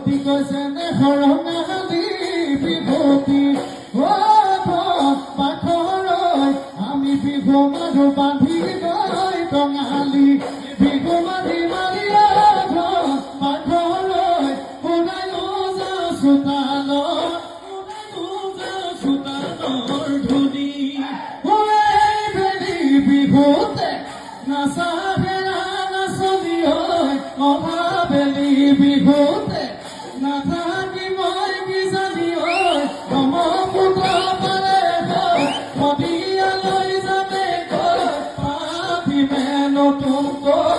বিভূতি কৈছে নে সৰঙালী বিভূতি পাখৰৈ আমি বিহু মাৰো বান্ধি লৈ টঙালী বিহু মাৰি মাৰি পাখৰৈ ওলাই যা চোতালৰ ধূলি বেলি বিহুতে নাচা ভেলা নাচনি বেলি বিহুতে নাথাকি মই কিজানি ব্ৰহ্মপুত্ৰ পাৰে শদিয়ালৈ যাবে পাতিমে নতুনকৈ